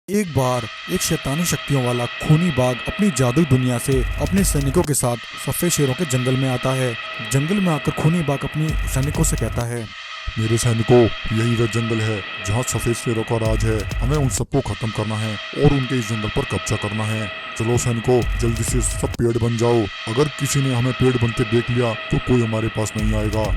एक बार एक शैतानी शक्तियों वाला खूनी बाघ अपनी जादुई दुनिया से अपने सैनिकों के साथ सफेद शेरों के जंगल में आता है। जंगल में आकर खूनी बाघ अपने सैनिकों से कहता है, मेरे सैनिकों, यही वह जंगल है जहाँ सफेद शेरों का राज है। हमें उन सबको खत्म करना है और उनके इस जंगल पर कब्जा करना है। चलो सैनिकों, जल्दी से सब पेड़ बन जाओ। अगर किसी ने हमें पेड़ बनते देख लिया तो कोई हमारे पास नहीं आएगा।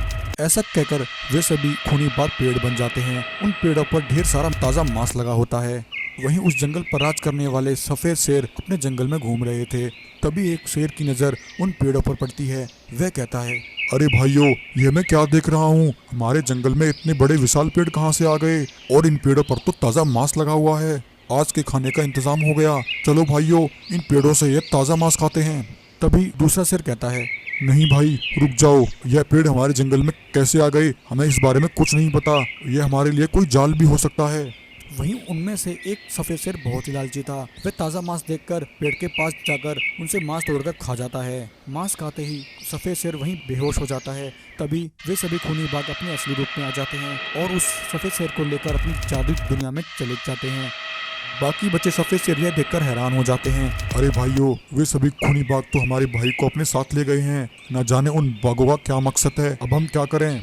ऐसा कहकर वे सभी खूनी बाघ पेड़ बन जाते हैं। उन पेड़ों पर ढेर सारा ताज़ा मांस लगा होता है। वहीं उस जंगल पर राज करने वाले सफेद शेर अपने जंगल में घूम रहे थे। तभी एक शेर की नज़र उन पेड़ों पर पड़ती है। वह कहता है, अरे भाइयों, ये मैं क्या देख रहा हूँ? हमारे जंगल में इतने बड़े विशाल पेड़ कहाँ से आ गए? और इन पेड़ों पर तो ताज़ा मांस लगा हुआ है। आज के खाने का इंतजाम हो गया। चलो भाइयों, इन पेड़ों से ये ताज़ा मांस खाते हैं। तभी दूसरा शेर कहता है, नहीं भाई, रुक जाओ। यह पेड़ हमारे जंगल में कैसे आ गए? हमें इस बारे में कुछ नहीं पता। यह हमारे लिए कोई जाल भी हो सकता है। वहीं उनमें से एक सफेद शेर बहुत ही लालची था। वह ताज़ा मांस देखकर पेड़ के पास जाकर उनसे मांस तोड़कर खा जाता है। मांस खाते ही सफेद शेर वहीं बेहोश हो जाता है। तभी वे सभी खूनी बाघ अपने असली रूप में आ जाते हैं और उस सफेद शेर को लेकर अपनी जादुई दुनिया में चले जाते हैं। बाकी बचे सफेद शेर यह देखकर हैरान हो जाते हैं। अरे भाइयों, वे सभी खूनी बाघ तो हमारे भाई को अपने साथ ले गए हैं। न जाने उन बाघों का क्या मकसद है। अब हम क्या करें?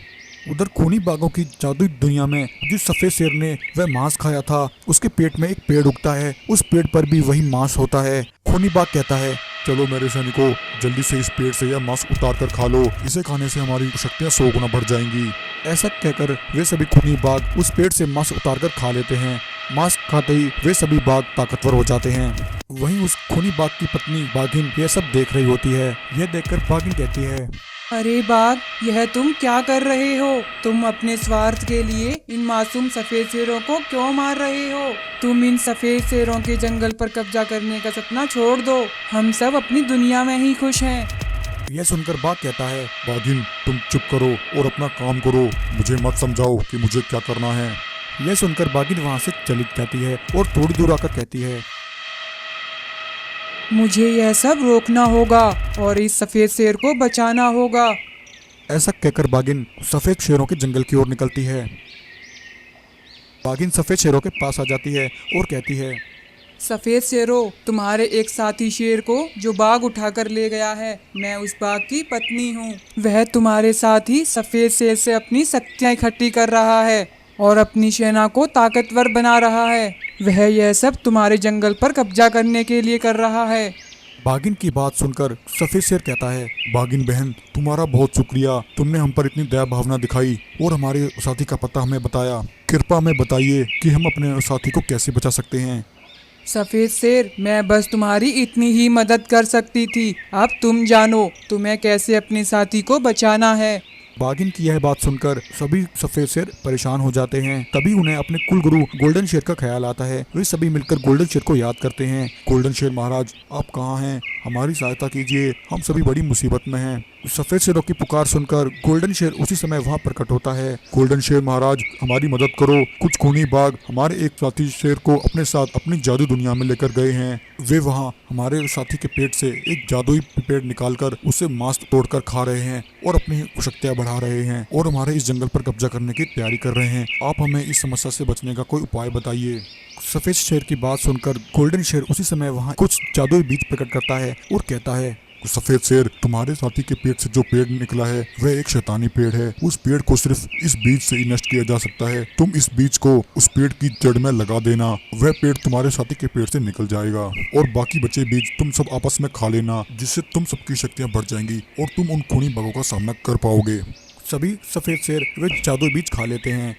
उधर खूनी बाघों की जादुई दुनिया में जिस सफेद शेर ने वह मांस खाया था, उसके पेट में एक पेड़ उगता है। उस पेड़ पर भी वही मांस होता है। खूनी बाघ कहता है, चलो मेरे सैनिकों, जल्दी से इस पेड़ से यह मांस उतार कर खा लो। इसे खाने से हमारी शक्तियाँ 100 गुना बढ़ जाएंगी। ऐसा कहकर वे सभी खूनी बाघ उस पेड़ से मांस उतार कर खा लेते हैं। मांस खाते ही वे सभी बाघ ताकतवर हो जाते हैं। वहीं उस खूनी बाघ की पत्नी बाघिन यह सब देख रही होती है। यह देखकर बाघिन कहती है, अरे बाघ, यह तुम क्या कर रहे हो? तुम अपने स्वार्थ के लिए इन मासूम सफेद शेरों को क्यों मार रहे हो? तुम इन सफेद शेरों के जंगल पर कब्जा करने का सपना छोड़ दो। हम सब अपनी दुनिया में ही खुश हैं। यह सुनकर बाघ कहता है, बाघिन, तुम चुप करो और अपना काम करो। मुझे मत समझाओ कि मुझे क्या करना है। यह सुनकर बाघिन वहाँ से चली जाती है और थोड़ी दूर आकर कहती है, मुझे यह सब रोकना होगा और इस सफेद शेर को बचाना होगा। ऐसा कहकर बाघिन सफेद शेरों के जंगल की ओर निकलती है। बाघिन सफेद शेरों के पास आ जाती है और कहती है, सफेद शेरों, तुम्हारे एक साथी शेर को जो बाघ उठाकर ले गया है, मैं उस बाघ की पत्नी हूँ। वह तुम्हारे साथ ही सफेद शेर से अपनी शक्तियाँ इकट्ठी कर रहा है और अपनी सेना को ताकतवर बना रहा है। वह यह सब तुम्हारे जंगल पर कब्जा करने के लिए कर रहा है। बाघिन की बात सुनकर सफेद शेर कहता है, बाघिन बहन, तुम्हारा बहुत शुक्रिया। तुमने हम पर इतनी दया भावना दिखाई और हमारे साथी का पता हमें बताया। कृपा हमें बताइए कि हम अपने साथी को कैसे बचा सकते हैं। सफेद शेर, मैं बस तुम्हारी इतनी ही मदद कर सकती थी। अब तुम जानो तुम्हें कैसे अपने साथी को बचाना है। बाघिन की यह बात सुनकर सभी सफेद शेर परेशान हो जाते हैं। तभी उन्हें अपने कुल गुरु गोल्डन शेर का ख्याल आता है। वे सभी मिलकर गोल्डन शेर को याद करते हैं। गोल्डन शेर महाराज, आप कहाँ हैं? हमारी सहायता कीजिए, हम सभी बड़ी मुसीबत में हैं। सफेद शेरों की पुकार सुनकर गोल्डन शेर उसी समय वहाँ प्रकट होता है। गोल्डन शेर महाराज, हमारी मदद करो। कुछ खूनी बाघ हमारे एक साथी शेर को अपने साथ अपनी जादू दुनिया में लेकर गए हैं। वे वहाँ हमारे साथी के पेट से एक जादुई पेड़ निकालकर उसे मांस तोड़कर खा रहे हैं और अपनी शक्तियाँ बढ़ा रहे हैं और हमारे इस जंगल पर कब्जा करने की तैयारी कर रहे हैं। आप हमें इस समस्या से बचने का कोई उपाय बताइए। सफेद शेर की बात सुनकर गोल्डन शेर उसी समय वहाँ कुछ जादुई बीज प्रकट करता है और कहता है, सफेद शेर, तुम्हारे साथी के पेट से जो पेड़ निकला है वह एक शैतानी पेड़ है। उस पेड़ को सिर्फ इस बीज से ही नष्ट किया जा सकता है। तुम इस बीज को उस पेड़ की जड़ में लगा देना। वह पेड़ तुम्हारे साथी के पेट से निकल जाएगा और बाकी बचे बीज तुम सब आपस में खा लेना, जिससे तुम सबकी शक्तियाँ बढ़ जाएंगी और तुम उन खूनी बाघों का सामना कर पाओगे। सभी सफेद शेर वे जादुई बीज खा लेते हैं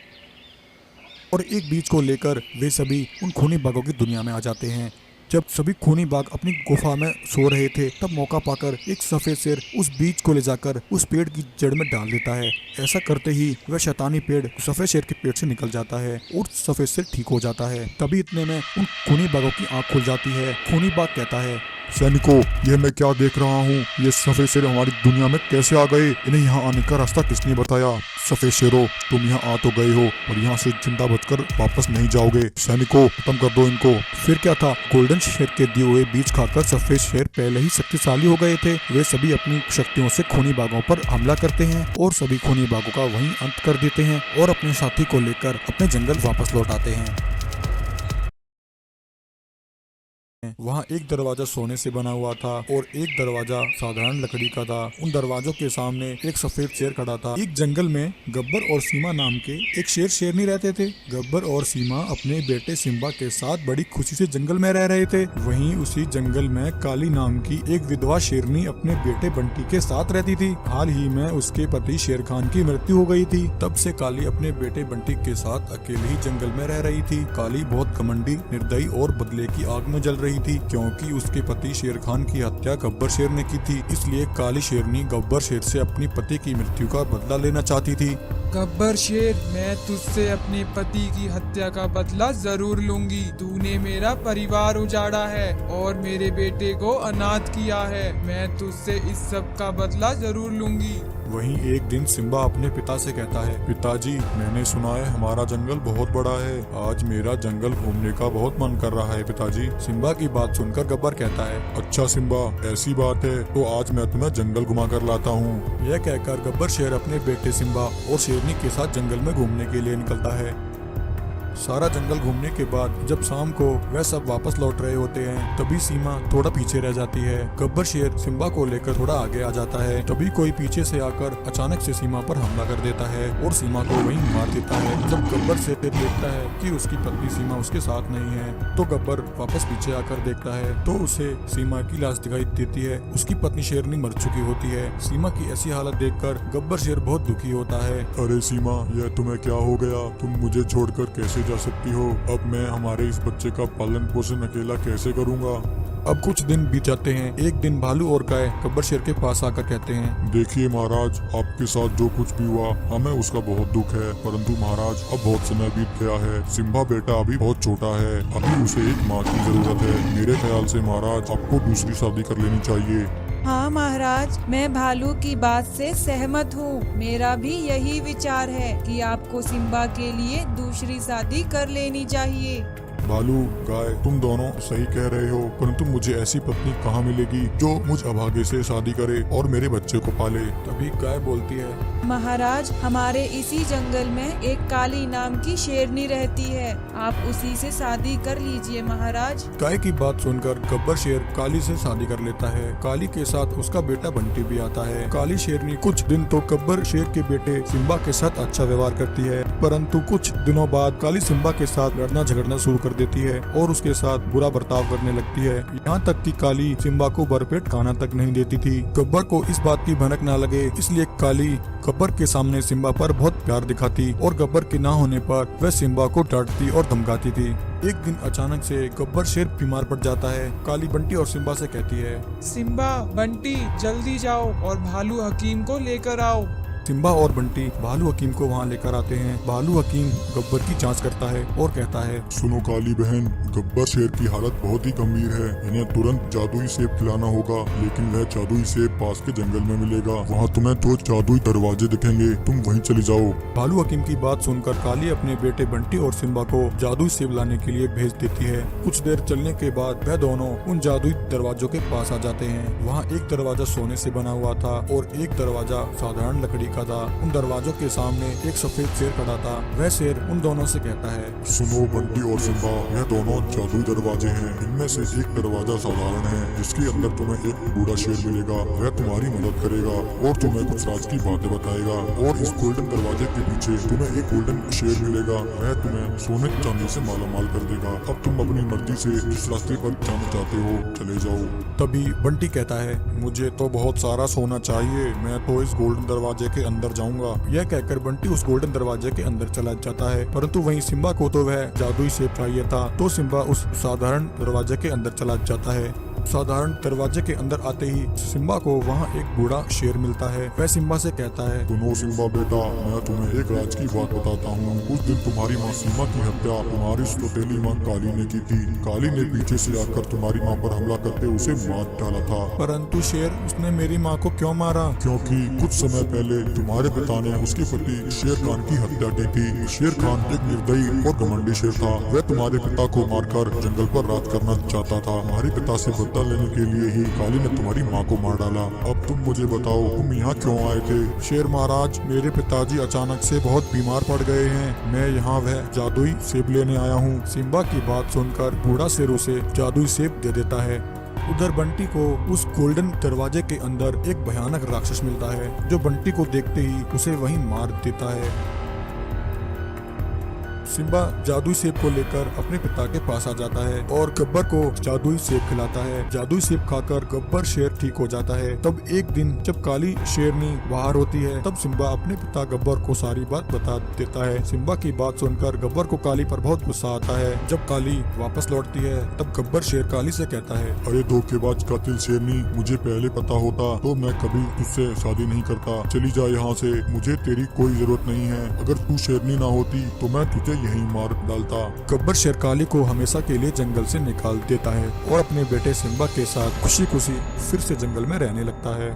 और एक बीज को लेकर वे सभी उन खूनी बाघों की दुनिया में आ जाते हैं। जब सभी खूनी बाघ अपनी गुफा में सो रहे थे, तब मौका पाकर एक सफेद शेर उस बीज को ले जाकर उस पेड़ की जड़ में डाल देता है। ऐसा करते ही वह शैतानी पेड़ सफेद शेर के पेट से निकल जाता है और सफेद शेर ठीक हो जाता है। तभी इतने में उन खूनी बाघों की आंख खुल जाती है। खूनी बाघ कहता है, सैनिकों, यह मैं क्या देख रहा हूँ? ये सफेद शेर हमारी दुनिया में कैसे आ गए? इन्हें यहाँ आने का रास्ता किसने बताया? सफेद शेरों, तुम यहाँ आ तो गए हो और यहाँ से जिंदा बचकर वापस नहीं जाओगे। सैनिकों, खत्म कर दो इनको। फिर क्या था, गोल्डन शेर के दिए हुए बीज खाकर सफेद शेर पहले ही शक्तिशाली हो गए थे। वे सभी अपनी शक्तियों से खूनी बाघों पर हमला करते हैं और सभी खूनी बाघों का वहीं अंत कर देते हैं और अपने साथी को लेकर अपने जंगल वापस लौट आते हैं। वहाँ एक दरवाजा सोने से बना हुआ था और एक दरवाजा साधारण लकड़ी का था। उन दरवाजों के सामने एक सफेद शेर खड़ा था। एक जंगल में गब्बर और सीमा नाम के एक शेर शेरनी रहते थे। गब्बर और सीमा अपने बेटे सिम्बा के साथ बड़ी खुशी से जंगल में रह रहे थे। वहीं उसी जंगल में काली नाम की एक विधवा शेरनी अपने बेटे बंटी के साथ रहती थी। हाल ही में उसके पति शेर खान की मृत्यु हो गई थी। तब से काली अपने बेटे बंटी के साथ अकेले ही जंगल में रह रही थी। काली बहुत घमंडी, निर्दयी और बदले की आग में जल रही थी, क्योंकि उसके पति शेर खान की हत्या गब्बर शेर ने की थी। इसलिए काली शेरनी गब्बर शेर से अपनी पति की मृत्यु का बदला लेना चाहती थी। गब्बर शेर, मैं तुझसे अपने पति की हत्या का बदला जरूर लूंगी। तूने मेरा परिवार उजाड़ा है और मेरे बेटे को अनाथ किया है। मैं तुझसे इस सब का बदला जरूर लूंगी। वहीं एक दिन सिम्बा अपने पिता से कहता है, पिताजी, मैंने सुना है हमारा जंगल बहुत बड़ा है। आज मेरा जंगल घूमने का बहुत मन कर रहा है पिताजी। सिम्बा की बात सुनकर गब्बर कहता है, अच्छा सिम्बा, ऐसी बात है तो आज मैं तुम्हें जंगल घुमा कर लाता हूँ। यह कहकर गब्बर शेर अपने बेटे सिम्बा और शेरनी के साथ जंगल में घूमने के लिए निकलता है। सारा जंगल घूमने के बाद जब शाम को वह सब वापस लौट रहे होते हैं, तभी सीमा थोड़ा पीछे रह जाती है। गब्बर शेर सिम्बा को लेकर थोड़ा आगे आ जाता है। तभी कोई पीछे से आकर अचानक से सीमा पर हमला कर देता है और सीमा को वहीं मार देता है। जब गब्बर शेर देखता है कि उसकी पत्नी सीमा उसके साथ नहीं है, तो गब्बर वापस पीछे आकर देखता है तो उसे सीमा की लाश दिखाई देती है। उसकी पत्नी शेरनी मर चुकी होती है। सीमा की ऐसी हालत देखकर गब्बर शेर बहुत दुखी होता है। अरे सीमा, यह तुम्हें क्या हो गया? तुम मुझे छोड़कर कैसे जा सकती हो? अब मैं हमारे इस बच्चे का पालन पोषण अकेला कैसे करूँगा? अब कुछ दिन बीत जाते हैं। एक दिन भालू और गाय गब्बर शेर के पास आकर कहते हैं, देखिए महाराज, आपके साथ जो कुछ भी हुआ हमें उसका बहुत दुख है, परंतु महाराज अब बहुत समय बीत गया है। सिम्बा बेटा अभी बहुत छोटा है, अभी उसे एक माँ की जरूरत है। मेरे ख्याल से महाराज आपको दूसरी शादी कर लेनी चाहिए। हाँ महाराज, मैं भालू की बात से सहमत हूँ। मेरा भी यही विचार है कि आपको सिम्बा के लिए दूसरी शादी कर लेनी चाहिए। भालू, गाय, तुम दोनों सही कह रहे हो, परंतु मुझे ऐसी पत्नी कहाँ मिलेगी जो मुझ अभागे से शादी करे और मेरे बच्चे को पाले? तभी गाय बोलती है, महाराज, हमारे इसी जंगल में एक काली नाम की शेरनी रहती है। आप उसी से शादी कर लीजिए महाराज। गाय की बात सुनकर गब्बर शेर काली से शादी कर लेता है। काली के साथ उसका बेटा बंटी भी आता है। काली शेरनी कुछ दिन तो गब्बर शेर के बेटे सिम्बा के साथ अच्छा व्यवहार करती है, परंतु कुछ दिनों बाद काली सिम्बा के साथ लड़ना झगड़ना शुरू कर देती है और उसके साथ बुरा बर्ताव करने लगती है। यहाँ तक कि काली सिम्बा को भरपेट खाना तक नहीं देती थी। गब्बर को इस बात की भनक न लगे, इसलिए काली गब्बर के सामने सिम्बा पर बहुत प्यार दिखाती और गब्बर के ना होने पर वह सिम्बा को डांटती और धमकाती थी। एक दिन अचानक से गब्बर शेर बीमार पड़ जाता है। काली बंटी और सिम्बा से कहती है, सिम्बा, बंटी, जल्दी जाओ और भालू हकीम को लेकर आओ। सिम्बा और बंटी भालू हकीम को वहाँ लेकर आते हैं। भालू हकीम गब्बर की जांच करता है और कहता है, सुनो काली बहन, गब्बर शेर की हालत बहुत ही गंभीर है। इन्हें तुरंत जादुई सेब खिलाना होगा, लेकिन वह जादुई सेब पास के जंगल में मिलेगा। वहाँ तुम्हें 2 जादुई दरवाजे दिखेंगे, तुम वहीं चली जाओ। भालू हकीम की बात सुनकर काली अपने बेटे बंटी और सिम्बा को जादुई सेब लाने के लिए भेज देती है। कुछ देर चलने के बाद वह दोनों उन जादुई दरवाजों के पास आ जाते हैं। वहाँ एक दरवाजा सोने से बना हुआ था और एक दरवाजा साधारण लकड़ी का था। उन दरवाजों के सामने एक सफेद शेर खड़ा था। वह शेर उन दोनों से कहता है, सुनो बंटी और सिम्बा, यह दोनों जादुई दरवाजे हैं। इनमें से एक दरवाजा साधारण है, जिसके अंदर तुम्हें एक बूढ़ा शेर मिलेगा। वह तुम्हारी मदद करेगा और तुम्हें कुछ राज की बातें बताएगा। और इस गोल्डन दरवाजे के पीछे तुम्हें एक गोल्डन शेर मिलेगा। वह तुम्हें सोने चांदी से मालामाल कर देगा। अब तुम अपनी मर्जी से जिस रास्ते पर जाना चाहते हो चले जाओ। तभी बंटी कहता है, मुझे तो बहुत सारा सोना चाहिए, मैं तो इस गोल्डन दरवाजे के अंदर जाऊंगा। यह कहकर बंटी उस गोल्डन दरवाजे के अंदर चला जाता है, परंतु वहीं सिम्बा को तो वह जादुई सेब चाहिए था, तो सिम्बा उस साधारण दरवाजे के अंदर चला जाता है। साधारण दरवाजे के अंदर आते ही सिम्बा को वहाँ एक बूढ़ा शेर मिलता है। वह सिम्बा से कहता है, सुनो सिम्बा बेटा, मैं तुम्हें एक राज की बात बताता हूँ। उस दिन तुम्हारी माँ सीमा की हत्या तुम्हारी सौतेली माँ काली ने की थी। काली ने पीछे से आकर तुम्हारी माँ पर हमला करके उसे मार डाला था। परंतु शेर, उसने मेरी माँ को क्यों मारा? क्योंकि कुछ समय पहले तुम्हारे पिता ने उसके पति शेर खान की हत्या की थी। शेर खान एक निर्दयी और घमंडी शेर था। वह तुम्हारे पिता को मारकर जंगल पर राज करना चाहता था। हमारे पिता से बदला लेने के लिए ही काली ने तुम्हारी माँ को मार डाला। अब तुम मुझे बताओ तुम यहाँ क्यों आए थे? शेर महाराज, मेरे पिताजी अचानक से बहुत बीमार पड़ गए हैं। मैं यहाँ वह जादुई सेब लेने आया हूँ। सिम्बा की बात सुनकर बूढ़ा शेर उसे जादुई सेब दे देता है। उधर बंटी को उस गोल्डन दरवाजे के अंदर एक भयानक राक्षस मिलता है, जो बंटी को देखते ही उसे वहीं मार देता है। सिम्बा जादुई सेब को लेकर अपने पिता के पास आ जाता है और गब्बर को जादुई सेब खिलाता है। जादुई सेब खाकर गब्बर शेर ठीक हो जाता है। तब एक दिन जब काली शेरनी बाहर होती है, तब सिम्बा अपने पिता गब्बर को सारी बात बता देता है। सिम्बा की बात सुनकर गब्बर को काली पर बहुत गुस्सा आता है। जब काली वापस लौटती है, तब गब्बर शेर काली से कहता है, अरे धोखेबाज कातिल शेरनी, मुझे पहले पता होता तो मैं कभी तुझसे शादी नहीं करता। चली जा यहाँ से, मुझे तेरी कोई जरूरत नहीं है। अगर तू शेरनी ना होती तो मैं तुझे यहीं मार डालता। गब्बर शेर काली को हमेशा के लिए जंगल से निकाल देता है और अपने बेटे सिम्बा के साथ खुशी खुशी फिर से जंगल में रहने लगता है।